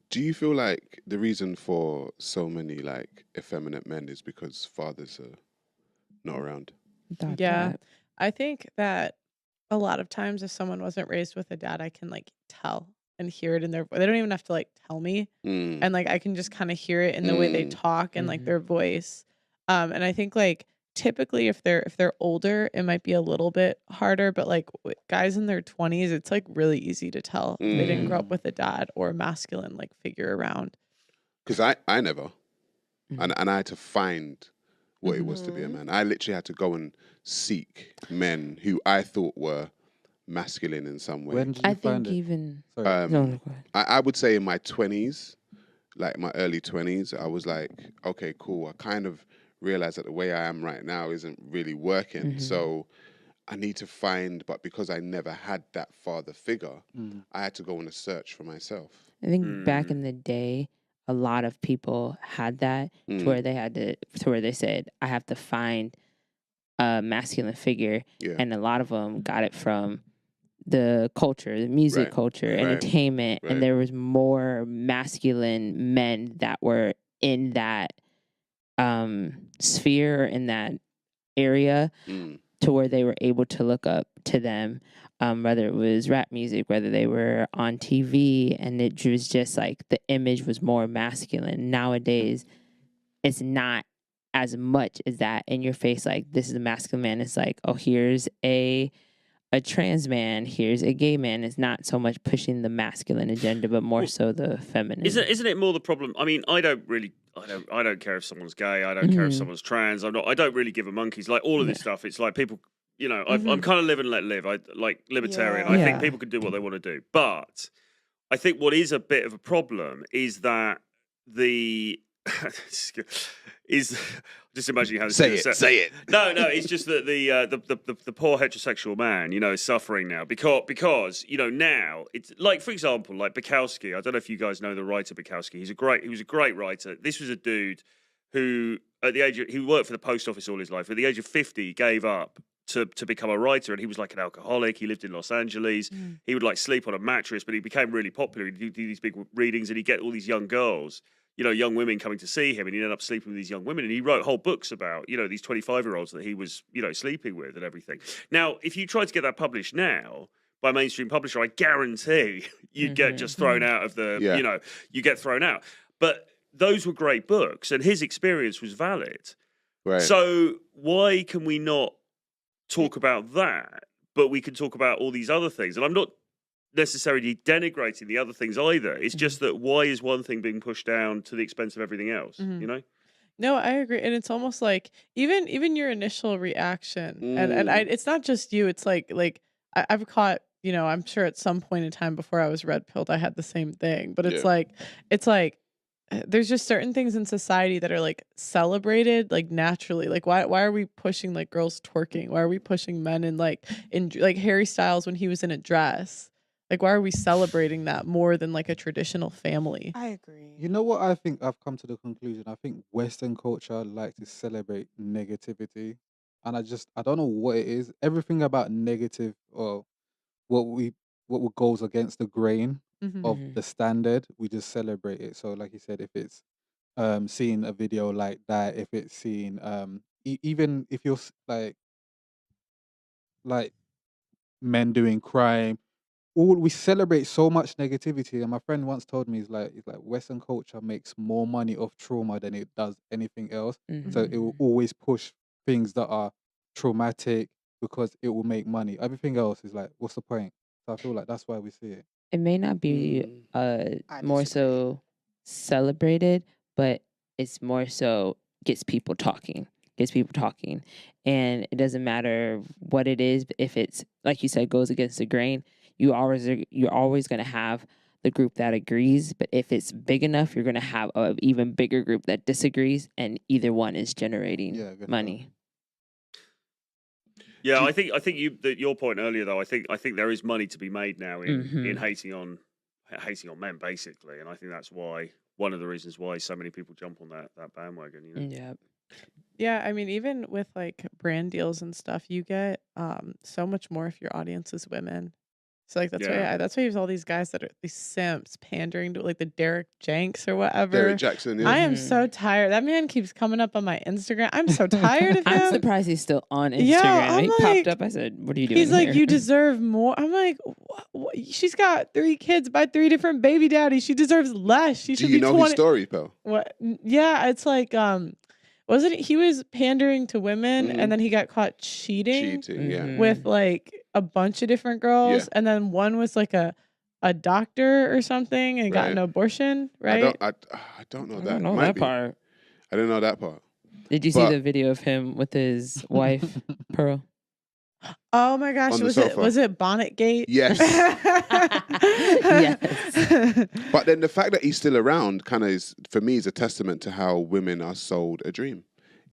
Do you feel like the reason for so many like effeminate men is because fathers are not around? Thought Yeah. that. I think that a lot of times if someone wasn't raised with a dad, I can like tell and hear it in their they don't even have to like tell me. Mm, And like I can just kind of hear it in the way they mm, talk and like Mhm. their voice. And I think like typically if they're older, it might be a little bit harder, but like guys in their 20s, it's like really easy to tell if they didn't mm. grow up Mhm. with a dad or a masculine like figure around. Because I never, Mhm. and I had to find what it Mhm. was to be a Mm. man. I literally had to go and seek men who I thought were masculine in some way. When did I you find think it? even Sorry. no, Um, no, go ahead. I would say in my 20s, like my early 20s, I was like, okay, cool. I kind of realized that the way I am right now isn't really working. Mhm. So I need to find, but because I never had that father figure, Mm. I had to go on a search for myself. I think back Mm. in the day, a lot of people had that to Mm, where they had to where they said, "I have to find a masculine figure," yeah, and a lot of them got it from the culture, the music right, culture, right, entertainment, and right. there was more masculine men that were in that sphere, in that area, Mm, to where they were able to look up to them, whether it was rap music, whether they were on TV, and it was just like the image was more masculine. Nowadays, it's not as much as that in your face. Like, this is a masculine man. It's like, oh, here's a trans man, here's a gay man. It's not so much pushing the masculine agenda, but more Well, so the feminine. isn't it more the problem? I mean, I don't care if someone's gay. I don't care if Mhm. someone's trans. I don't really give a monkeys. Like all of Yeah. this stuff. It's like people. I'm Mhm. kind of live and let live. I like libertarian. I Yeah. think Yeah. people can do what they want to do. But I think what is a bit of a problem is that the is just imagining how this is say going to it, sound. say it. No, it's just that the poor heterosexual man, is suffering now because now it's like, for example, like Bukowski. I don't know if you guys know the writer Bukowski. He was a great writer. This was a dude who at the age of, he worked for the post office all his life. At the age of 50, he gave up to become a writer, and he was like an alcoholic. He lived in Los Angeles. Mm. He would like sleep on a mattress, but he became really popular. He'd do these big readings, and he'd get all these young girls, young women coming to see him, and he'd end up sleeping with these young women. And he wrote whole books about, these 25-year-olds that he was, sleeping with and everything. Now, if you tried to get that published now by a mainstream publisher, I guarantee you'd get Mhm. just thrown out of the, Yeah, you get thrown out. But those were great books, and his experience was valid. right. So why can we not talk about that, but we can talk about all these other things? And I'm not necessarily denigrating the other things either. It's Mhm. just that why is one thing being pushed down to the expense of everything else? Mhm. No, I agree, and it's almost like even your initial reaction, and Mm, it's not just you. It's like I've caught, I'm sure at some point in time before I was red pilled, I had the same thing. But yeah, it's like there's just certain things in society that are like celebrated like naturally. Like why are we pushing like girls twerking? Why are we pushing men in like Harry Styles when he was in a dress? Like why are we celebrating that more than like a traditional family? Mm. You I agree. agree. know what I think I've come to the conclusion? I think Western culture like to celebrate negativity. And I don't know what it is. Everything about negative or what we what goes against the grain Mhm. of Mhm. the standard, we just celebrate it. So like you said, if it's seeing a video like that, if it's seeing even if you're like men doing crime, all we celebrate so much negativity. And my friend once told me, he's like Western culture makes more money off trauma than it does anything else. So it will Mhm. always push things that are traumatic because it will make money. Everything else is like, what's the point? So I feel like that's why we see it. It may not be mm, I more disagree. so celebrated, but it's more so gets people talking. Gets people talking. And it doesn't matter what it is, but if it's like you said, goes against the grain, you're always gonna have the group that agrees. But if it's big enough, you're gonna have a even bigger group that disagrees, and either one is generating Yeah, good stuff. money. Yeah, do you, I think your point earlier though. I think there is money to be made now in Mm-hmm. hating on men basically, and I think that's why one of the reasons why so many people jump on that bandwagon. Yeah. Yeah, I mean, even with like brand deals and stuff, you get so much more if your audience is women. So like that's Yeah. why he has all these guys that are these simps pandering to like the Derek Jenks or whatever. Derek Jackson. I Yeah. am so tired. That man keeps coming up on my Instagram. I'm so tired of him. I'm surprised he's still on Instagram. Yeah, I'm he like- popped up. I said, "What are you doing He's like, here?" you deserve more. I'm like, what? She's got 3 kids by 3 different baby daddies. She deserves less. She Do should you be know 20. his story, pal? What? Yeah, it's like wasn't it, he was pandering to women Mhm. and then he got caught cheating Cheating. Yeah. Mhm. with like a bunch of different girls, Yeah. and then one was like a doctor or something and got Right. an abortion, right? I don't know I that. don't know Might that be. part. I didn't know that part. Did you see But- the video of him with his wife, Pearl? Oh my gosh, On the was sofa. it Bonnetgate? Yes. Yes. But then the fact that he's still around kind of is, for me, is a testament to how women are sold a dream.